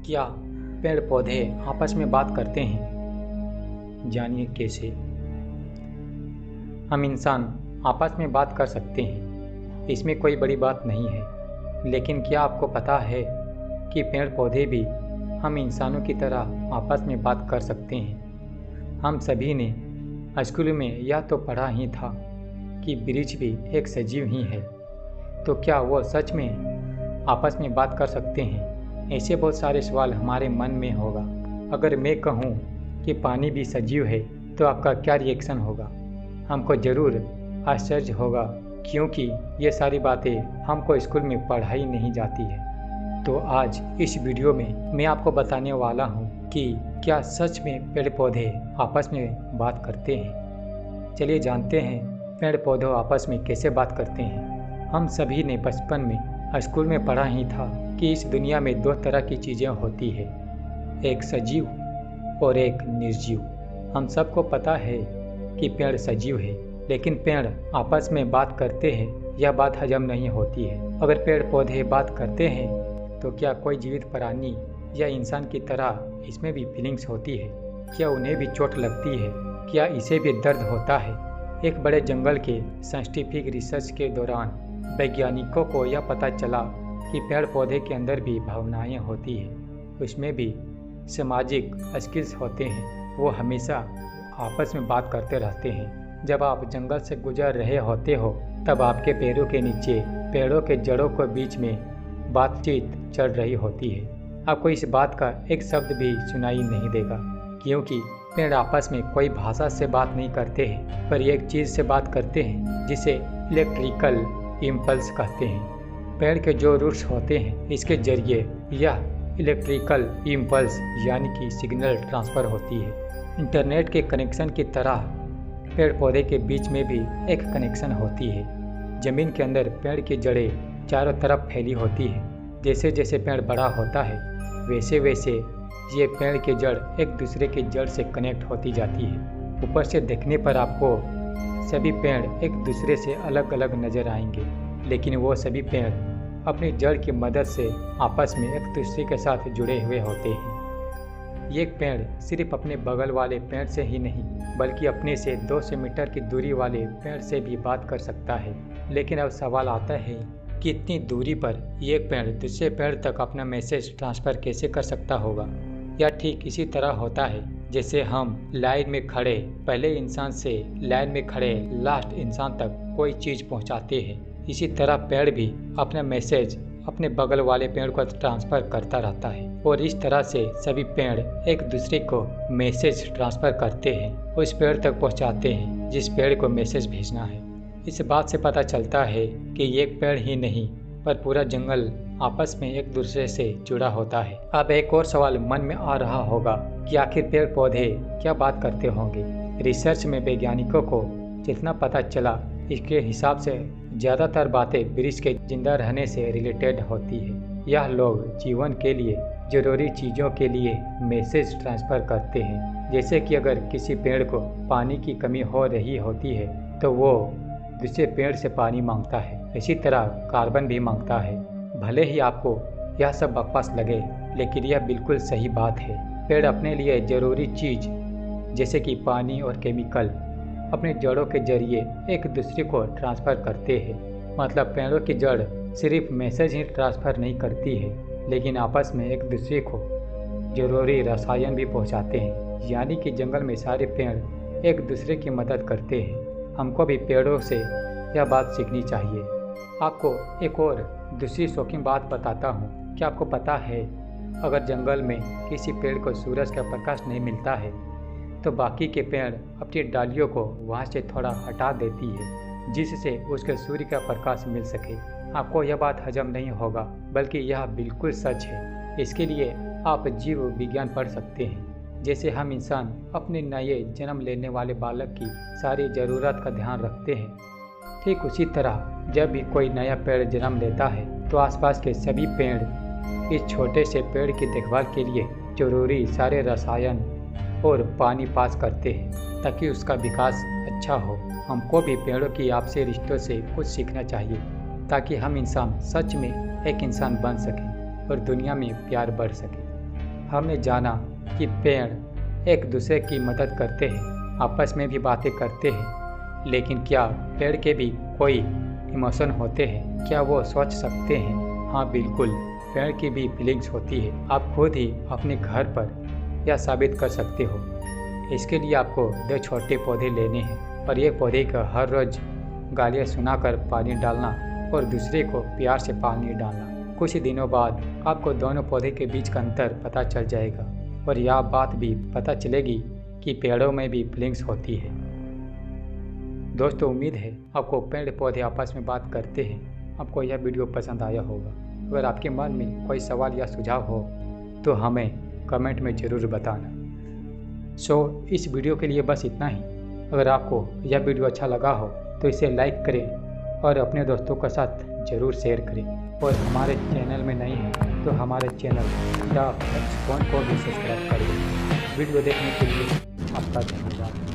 क्या पेड़ पौधे आपस में बात करते हैं? जानिए कैसे। हम इंसान आपस में बात कर सकते हैं, इसमें कोई बड़ी बात नहीं है। लेकिन क्या आपको पता है कि पेड़ पौधे भी हम इंसानों की तरह आपस में बात कर सकते हैं? हम सभी ने स्कूल में यह तो पढ़ा ही था कि वृक्ष भी एक सजीव ही है। तो क्या वो सच में आपस में बात कर सकते हैं? ऐसे बहुत सारे सवाल हमारे मन में होगा। अगर मैं कहूँ कि पानी भी सजीव है तो आपका क्या रिएक्शन होगा? हमको ज़रूर आश्चर्य होगा, क्योंकि ये सारी बातें हमको स्कूल में पढ़ाई नहीं जाती है। तो आज इस वीडियो में मैं आपको बताने वाला हूँ कि क्या सच में पेड़ पौधे आपस में बात करते हैं। चलिए जानते हैं पेड़ पौधे आपस में कैसे बात करते हैं। हम सभी ने बचपन में स्कूल में पढ़ा ही था कि इस दुनिया में दो तरह की चीज़ें होती है, एक सजीव और एक निर्जीव। हम सबको पता है कि पेड़ सजीव है, लेकिन पेड़ आपस में बात करते हैं यह बात हजम नहीं होती है। अगर पेड़ पौधे बात करते हैं तो क्या कोई जीवित प्राणी या इंसान की तरह इसमें भी फीलिंग्स होती है? क्या उन्हें भी चोट लगती है? क्या इसे भी दर्द होता है? एक बड़े जंगल के साइंटिफिक रिसर्च के दौरान वैज्ञानिकों को यह पता चला कि पेड़ पौधे के अंदर भी भावनाएं होती हैं, उसमें भी सामाजिक स्किल्स होते हैं। वो हमेशा आपस में बात करते रहते हैं। जब आप जंगल से गुजर रहे होते हो तब आपके पैरों के नीचे पेड़ों के जड़ों के बीच में बातचीत चल रही होती है। आपको इस बात का एक शब्द भी सुनाई नहीं देगा, क्योंकि पेड़ आपस में कोई भाषा से बात नहीं करते हैं, पर एक चीज़ से बात करते हैं जिसे इलेक्ट्रिकल इम्पल्स कहते हैं। पेड़ के जो रूट्स होते हैं, इसके जरिए यह इलेक्ट्रिकल इम्पल्स यानी कि सिग्नल ट्रांसफ़र होती है। इंटरनेट के कनेक्शन की तरह पेड़ पौधे के बीच में भी एक कनेक्शन होती है। ज़मीन के अंदर पेड़ की जड़ें चारों तरफ फैली होती है। जैसे जैसे पेड़ बड़ा होता है वैसे वैसे ये पेड़ के जड़ एक दूसरे के जड़ से कनेक्ट होती जाती है। ऊपर से देखने पर आपको सभी पेड़ एक दूसरे से अलग अलग नज़र आएंगे, लेकिन वो सभी पेड़ अपनी जड़ की मदद से आपस में एक दूसरे के साथ जुड़े हुए होते हैं। ये पेड़ सिर्फ अपने बगल वाले पेड़ से ही नहीं, बल्कि अपने से 200 मीटर की दूरी वाले पेड़ से भी बात कर सकता है। लेकिन अब सवाल आता है कि इतनी दूरी पर एक पेड़ दूसरे पेड़ तक अपना मैसेज ट्रांसफ़र कैसे कर सकता होगा? यह ठीक इसी तरह होता है जैसे हम लाइन में खड़े पहले इंसान से लाइन में खड़े लास्ट इंसान तक कोई चीज़ पहुंचाते हैं। इसी तरह पेड़ भी अपना मैसेज अपने बगल वाले पेड़ को ट्रांसफ़र करता रहता है, और इस तरह से सभी पेड़ एक दूसरे को मैसेज ट्रांसफ़र करते हैं, उस पेड़ तक पहुंचाते हैं जिस पेड़ को मैसेज भेजना है। इस बात से पता चलता है कि एक पेड़ ही नहीं पर पूरा जंगल आपस में एक दूसरे से जुड़ा होता है। अब एक और सवाल मन में आ रहा होगा कि आखिर पेड़ पौधे क्या बात करते होंगे? रिसर्च में वैज्ञानिकों को जितना पता चला, इसके हिसाब से ज़्यादातर बातें वृक्ष के जिंदा रहने से रिलेटेड होती है। यह लोग जीवन के लिए ज़रूरी चीज़ों के लिए मैसेज ट्रांसफ़र करते हैं। जैसे कि अगर किसी पेड़ को पानी की कमी हो रही होती है तो वो दूसरे पेड़ से पानी मांगता है। इसी तरह कार्बन भी मांगता है। भले ही आपको यह सब बकवास लगे, लेकिन यह बिल्कुल सही बात है। पेड़ अपने लिए ज़रूरी चीज़ जैसे कि पानी और केमिकल अपने जड़ों के जरिए एक दूसरे को ट्रांसफ़र करते हैं। मतलब पेड़ों की जड़ सिर्फ मैसेज ही ट्रांसफ़र नहीं करती है, लेकिन आपस में एक दूसरे को ज़रूरी रसायन भी पहुंचाते हैं। यानी कि जंगल में सारे पेड़ एक दूसरे की मदद करते हैं। हमको भी पेड़ों से यह बात सीखनी चाहिए। आपको एक और दूसरी शौकीन बात बताता हूँ। क्या आपको पता है अगर जंगल में किसी पेड़ को सूरज का प्रकाश नहीं मिलता है तो बाकी के पेड़ अपनी डालियों को वहाँ से थोड़ा हटा देती है, जिससे उसके सूर्य का प्रकाश मिल सके। आपको यह बात हजम नहीं होगा, बल्कि यह बिल्कुल सच है। इसके लिए आप जीव विज्ञान पढ़ सकते हैं। जैसे हम इंसान अपने नए जन्म लेने वाले बालक की सारी ज़रूरत का ध्यान रखते हैं, ठीक उसी तरह जब भी कोई नया पेड़ जन्म लेता है तो आसपास के सभी पेड़ इस छोटे से पेड़ की देखभाल के लिए जरूरी सारे रसायन और पानी पास करते हैं ताकि उसका विकास अच्छा हो। हमको भी पेड़ों की आपसी रिश्तों से कुछ सीखना चाहिए ताकि हम इंसान सच में एक इंसान बन सकें और दुनिया में प्यार बढ़ सके। हमने जाना कि पेड़ एक दूसरे की मदद करते हैं, आपस में भी बातें करते हैं, लेकिन क्या पेड़ के भी कोई इमोशन होते हैं? क्या वो सोच सकते हैं? हाँ बिल्कुल, पेड़ की भी फीलिंग्स होती है। आप खुद ही अपने घर पर यह साबित कर सकते हो। इसके लिए आपको 2 छोटे पौधे लेने हैं और एक पौधे का हर रोज गालियाँ सुनाकर पानी डालना और दूसरे को प्यार से पानी डालना। कुछ ही दिनों बाद आपको दोनों पौधे के बीच का अंतर पता चल जाएगा और यह बात भी पता चलेगी कि पेड़ों में भी फीलिंग्स होती है। दोस्तों, उम्मीद है आपको पेड़ पौधे आपस में बात करते हैं आपको यह वीडियो पसंद आया होगा। अगर आपके मन में कोई सवाल या सुझाव हो तो हमें कमेंट में ज़रूर बताना। इस वीडियो के लिए बस इतना ही। अगर आपको यह वीडियो अच्छा लगा हो तो इसे लाइक करें और अपने दोस्तों के साथ ज़रूर शेयर करें। और हमारे चैनल में नए हैं तो हमारे चैनल या फोन को भी सब्सक्राइब करें। वीडियो देखने के लिए आपका धन्यवाद।